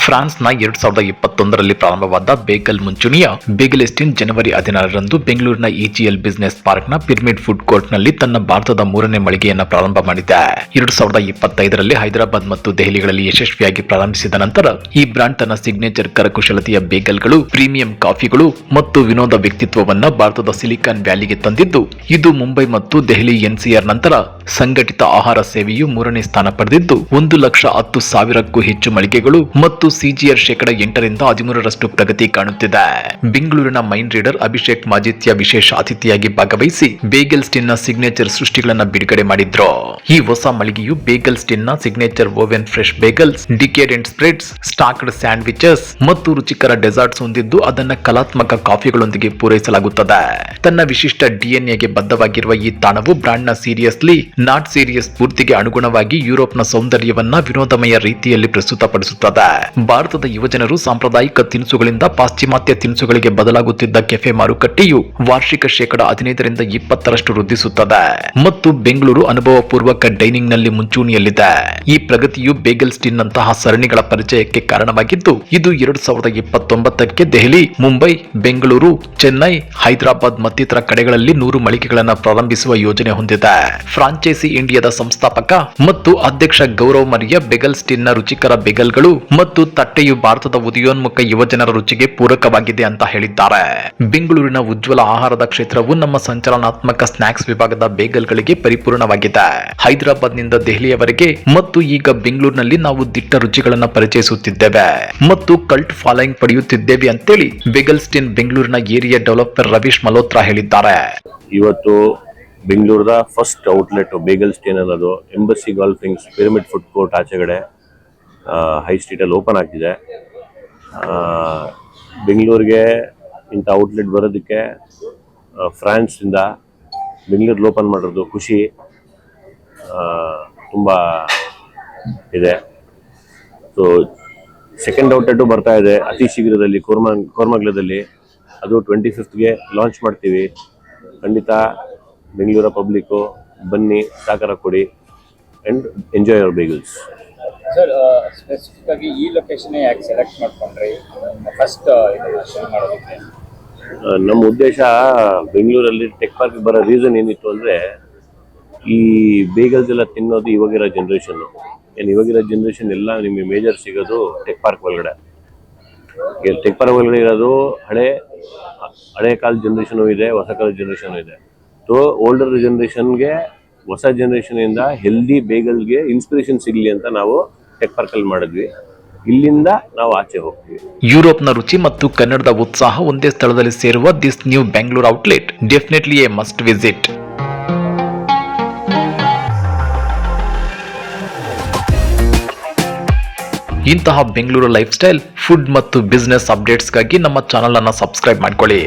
ಫ್ರಾನ್ಸ್ನ 2021ರಲ್ಲಿ ಪ್ರಾರಂಭವಾದ ಬೇಗಲ್ ಮುಂಚೂಣಿಯ ಬೇಗಲಿಸ್ಟಿನ್ ಜನವರಿ 16ರಂದು ಬೆಂಗಳೂರಿನ ಇಜಿಎಲ್ ಬಿಸಿನೆಸ್ ಪಾರ್ಕ್ನ ಪಿರಮಿಡ್ ಫುಡ್ ಕೋರ್ಟ್ನಲ್ಲಿ ತನ್ನ ಭಾರತದ 3ನೇ ಮಳಿಗೆಯನ್ನು ಪ್ರಾರಂಭ ಮಾಡಿದೆ. 2025ರಲ್ಲಿ ಹೈದರಾಬಾದ್ ಮತ್ತು ದೆಹಲಿಗಳಲ್ಲಿ ಯಶಸ್ವಿಯಾಗಿ ಪ್ರಾರಂಭಿಸಿದ ನಂತರ ಈ ಬ್ರಾಂಡ್ ತನ್ನ ಸಿಗ್ನೇಚರ್ ಕರಕುಶಲತೆಯ ಬೇಗಲ್ಗಳು, ಪ್ರೀಮಿಯಂ ಕಾಫಿಗಳು ಮತ್ತು ವಿನೋದ ವ್ಯಕ್ತಿತ್ವವನ್ನ ಭಾರತದ ಸಿಲಿಕಾನ್ ವ್ಯಾಲಿಗೆ ತಂದಿದ್ದು, ಇದು ಮುಂಬೈ ಮತ್ತು ದೆಹಲಿ ಎನ್ಸಿಆರ್ ನಂತರ ಸಂಘಟಿತ ಆಹಾರ ಸೇವೆಯು 3ನೇ ಸ್ಥಾನ ಪಡೆದಿದ್ದು 1,10,000ಕ್ಕೂ ಹೆಚ್ಚು ಮಳಿಗೆಗಳು ಮತ್ತು ಸಿಜಿಆರ್ 8% 13ರಷ್ಟು ಪ್ರಗತಿ ಕಾಣುತ್ತಿದೆ. ಬೆಂಗಳೂರಿನ ಮೈಂಡ್ ರೀಡರ್ ಅಭಿಷೇಕ್ ಮಾಜಿತ್ಯ ವಿಶೇಷ ಅತಿಥಿಯಾಗಿ ಭಾಗವಹಿಸಿ ಬೇಗಲ್ ಸ್ಟಿನ್ನ ಸಿಗ್ನೇಚರ್ ಸೃಷ್ಟಿಗಳನ್ನ ಬಿಡುಗಡೆ ಮಾಡಿದ್ರು. ಈ ಹೊಸ ಮಳಿಗೆಯು ಬೇಗಲ್ ಸ್ಟಿನ್ನ signature oven fresh bagels, decadent spreads, stacked sandwiches ಮತ್ತು ರುಚಿಕರ ಡೆಸರ್ಟ್ಸ್ ಹೊಂದಿದ್ದು ಅದನ್ನ ಕಲಾತ್ಮಕ ಕಾಫಿಗಳೊಂದಿಗೆ ಪೂರೈಸಲಾಗುತ್ತದೆ. ತನ್ನ ವಿಶಿಷ್ಟ ಡಿಎನ್ಎಗೆ ಬದ್ಧವಾಗಿರುವ ಈ ತಾಣವು ಬ್ರಾಂಡ್ನ ಸೀರಿಯಸ್ಲಿ ನಾಟ್ ಸೀರಿಯಸ್ ಸ್ಫೂರ್ತಿಗೆ ಅನುಗುಣವಾಗಿ ಯುರೋಪ್ನ ಸೌಂದರ್ಯವನ್ನ ವಿನೋದಮಯ ರೀತಿಯಲ್ಲಿ ಪ್ರಸ್ತುತಪಡಿಸುತ್ತದೆ. ಭಾರತದ ಯುವಜನರು ಸಾಂಪ್ರದಾಯಿಕ ತಿನಿಸುಗಳಿಂದ ಪಾಶ್ಚಿಮಾತ್ಯ ತಿನಿಸುಗಳಿಗೆ ಬದಲಾಗುತ್ತಿದ್ದ ಕೆಫೆ ಮಾರುಕಟ್ಟೆಯು ವಾರ್ಷಿಕ 15% 20% ವೃದ್ಧಿಸುತ್ತದೆ ಮತ್ತು ಬೆಂಗಳೂರು ಅನುಭವಪೂರ್ವಕ ಡೈನಿಂಗ್ ನಲ್ಲಿ ಮುಂಚೂಣಿಯಲ್ಲಿದೆ. ಈ ಪ್ರಗತಿಯು ಬೇಗಲ್ ಸ್ಟಿನ್ ನಂತಹ ಸರಣಿಗಳ ಪರಿಚಯಕ್ಕೆ ಕಾರಣವಾಗಿದ್ದು, ಇದು 2029ಕ್ಕೆ ದೆಹಲಿ, ಮುಂಬೈ, ಬೆಂಗಳೂರು, ಚೆನ್ನೈ, ಹೈದರಾಬಾದ್ ಮತ್ತಿತರ ಕಡೆಗಳಲ್ಲಿ 100 ಮಳಿಗೆಗಳನ್ನು ಪ್ರಾರಂಭಿಸುವ ಯೋಜನೆ ಹೊಂದಿದೆ. ಫ್ರಾಂಚೈಸಿ ಇಂಡಿಯಾದ ಸಂಸ್ಥಾಪಕ ಮತ್ತು ಅಧ್ಯಕ್ಷ ಗೌರವ್ ಮರಿಯ ಬೇಗಲ್ ಸ್ಟಿನ್ನ ರುಚಿಕರ ಬೇಗಲ್ಗಳು ಮತ್ತು ತಟ್ಟೆಯು ಭಾರತದ ಉದಯೋನ್ಮುಖ ಯುವಜನರ ರುಚಿಗೆ ಪೂರಕವಾಗಿದೆ ಅಂತ ಹೇಳಿದ್ದಾರೆ. ಬೆಂಗಳೂರಿನ ಉಜ್ವಲ ಆಹಾರದ ಕ್ಷೇತ್ರವು ನಮ್ಮ ಸಂಚಲನಾತ್ಮಕ ಸ್ನಾಕ್ಸ್ ವಿಭಾಗದ ಬೇಗಲ್ಗಳಿಗೆ ಪರಿಪೂರ್ಣವಾಗಿದೆ. ಹೈದರಾಬಾದ್ನಿಂದ ದೆಹಲಿಯವರೆಗೆ ಮತ್ತು ಈಗ ಬೆಂಗಳೂರಿನಲ್ಲಿ ನಾವು ದಿಟ್ಟ ರುಚಿಗಳನ್ನು ಪರಿಚಯಿಸುತ್ತಿದ್ದೇವೆ ಮತ್ತು ಕಲ್ಟ್ ಫಾಲೋಯಿಂಗ್ ಪಡೆಯುತ್ತಿದ್ದೇವೆ ಅಂತೇಳಿ ಬೇಗಲ್ ಸ್ಟಿನ್ ಬೆಂಗಳೂರಿನ ಏರಿಯಾ ಡೆವಲಪರ್ ರವೀಶ್ ಮಲ್ಹೋತ್ರಾ ಹೇಳಿದ್ದಾರೆ. ಇವತ್ತು ಬೆಂಗಳೂರದ ಫಸ್ಟ್ ಔಟ್ಲೆಟ್ ಬೇಗಲ್ ಸ್ಟೇನ್ ಅನ್ನೋದು Embassy Golflinks Pyramid food court ಆಚೆಗಡೆ ಹೈ ಸ್ಟ್ರೀಟಲ್ಲಿ ಓಪನ್ ಆಗ್ತಿದೆ. ಬೆಂಗಳೂರಿಗೆ ಇಂಥ ಔಟ್ಲೆಟ್ ಬರೋದಕ್ಕೆ ಫ್ರಾನ್ಸಿಂದ ಬೆಂಗಳೂರಲ್ಲಿ ಓಪನ್ ಮಾಡೋದು ಖುಷಿ ತುಂಬ ಇದೆ. ಸೊ ಸೆಕೆಂಡ್ ಔಟ್ಲೆಟು ಬರ್ತಾ ಇದೆ ಅತಿ ಶೀಘ್ರದಲ್ಲಿ ಕೋರ್ಮಂಗ್ಲದಲ್ಲಿ. ಅದು 25ಗೆ ಲಾಂಚ್ ಮಾಡ್ತೀವಿ. ಖಂಡಿತ ಬೆಂಗಳೂರ ಪಬ್ಲಿಕ್ಕು ಬನ್ನಿ, ಸಹಕಾರ ಕೊಡಿ and enjoy your bagels. Sir, specific ಆಗಿ ಈ ಲೊಕೇಶನ್ ಯಾಕೆ ಸೆಲೆಕ್ಟ್ ಮಾಡ್ಕೊಂಡ್ರಿ ಫಸ್ಟ್ ಶುರು ಮಾಡೋದಕ್ಕೆ? ನಮ್ಮ ಉದ್ದೇಶ ಬೆಂಗಳೂರಲ್ಲಿ ಟೆಕ್ ಪಾರ್ಕ್ ಬರೋ ರೀಸನ್ ಏನಿತ್ತು ಅಂದರೆ, ಈ ಬೇಗಲ್ಸ್ ಎಲ್ಲ ತಿನ್ನೋದು ಇವಾಗಿರೋ ಜನ್ರೇಷನ್ನು. ಇವಾಗಿರೋ ಜನ್ರೇಷನ್ ಎಲ್ಲ ನಿಮಗೆ ಮೇಜರ್ ಸಿಗೋದು ಟೆಕ್ ಪಾರ್ಕ್ ಒಳಗಡೆ. ಟೆಕ್ ಪಾರ್ಕ್ ಒಳಗಡೆ ಇರೋದು ಹಳೆ ಕಾಲದ ಜನ್ರೇಷನು ಇದೆ, ಹೊಸ ಕಾಲದ ಜನ್ರೇಷನು ಇದೆ. ಸೊ ಓಲ್ಡರ್ ಜನ್ರೇಷನ್ಗೆ ಹೊಸ ಜನ್ರೇಷನಿಂದ ಹೆಲ್ದಿ ಬೇಗಲ್ಗೆ ಇನ್ಸ್ಪಿರೇಷನ್ ಸಿಗಲಿ ಅಂತ ನಾವು ಟೆಕ್ ಪಾರ್ಕಲ್ಲಿ ಮಾಡಿದ್ವಿ. ಇಲ್ಲಿಂದ ನಾವು ಆಚೆ ಹೋಗ್ತೀವಿ. ಯುರೋಪ್ನ ರುಚಿ ಮತ್ತು ಕನ್ನಡದ ಉತ್ಸಾಹ ಒಂದೇ ಸ್ಥಳದಲ್ಲಿ ಸೇರುವ this new Bengaluru outlet definitely A must visit. ಇಂತಹ ಬೆಂಗಳೂರು ಲೈಫ್ ಸ್ಟೈಲ್, ಫುಡ್ ಮತ್ತು ಬಿಸ್ನೆಸ್ ಅಪ್ಡೇಟ್ಸ್ಗಾಗಿ ನಮ್ಮ ಚಾನಲ್ ಅನ್ನು ಸಬ್ಸ್ಕ್ರೈಬ್ ಮಾಡ್ಕೊಳ್ಳಿ.